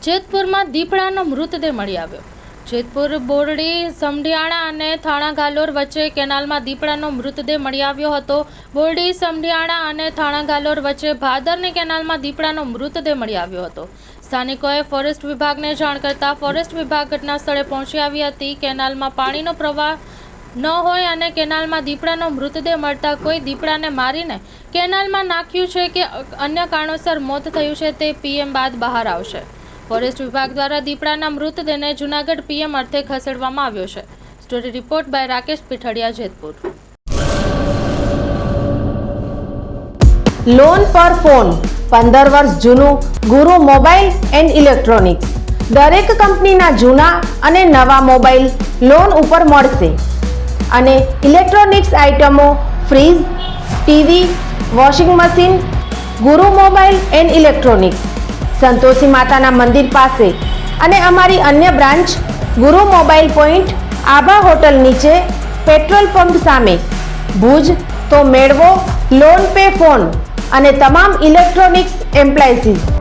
જેતપુરમાં દીપડાનો મૃતદેહ મળી આવ્યો। જેતપુર બોરડી સમઢિયાળા અને થાણા ગાલોર વચ્ચે કેનાલમાં દીપડાનો મૃતદેહ મળી આવ્યો હતો। બોરડી સમઢિયાળા અને થાણા ગાલોર વચ્ચે ભાદરની કેનાલમાં દીપડાનો મૃતદેહ મળી આવ્યો હતો। સ્થાનિકોએ ફોરેસ્ટ વિભાગને જાણ કરતા ફોરેસ્ટ વિભાગ ઘટના સ્થળે પહોંચી આવી હતી। કેનાલમાં પાણીનો પ્રવાહ ન હોય અને કેનાલમાં દીપડાનો મૃતદેહ મળતા કોઈ દીપડાને મારીને કેનાલમાં નાખ્યું છે કે અન્ય કારણોસર મોત થયું છે તે પીએમ બાદ બહાર આવશે। ફોરેસ્ટ વિભાગ દ્વારા દીપડાના મૃતદેહને જૂનાગઢ પીએમ અર્થે ખસેડવામાં આવ્યો છે। Story report by Rakesh Pithadiya, Jetpur. Loan પર ફોન 15 વર્ષ જૂનું ગુરુ મોબાઈલ એન્ડ ઇલેક્ટ્રોનિક્સ। દરેક કંપનીના જૂના અને નવા મોબાઈલ લોન ઉપર મળશે અને ઇલેક્ટ્રોનિક્સ આઇટમો ફ્રીજ, ટીવી, વોશિંગ મશીન। ગુરુ મોબાઈલ એન્ડ ઇલેક્ટ્રોનિક્સ સંતોષી માતાના મંદિર પાસે અને અમારી અન્ય બ્રાન્ચ ગુરુ મોબાઈલ પોઈન્ટ આભા હોટલ નીચે પેટ્રોલ પંપ સામે ભુજ। તો મેળવો લોન પે ફોન અને તમામ ઇલેક્ટ્રોનિક્સ એપ્લાયન્સીસ।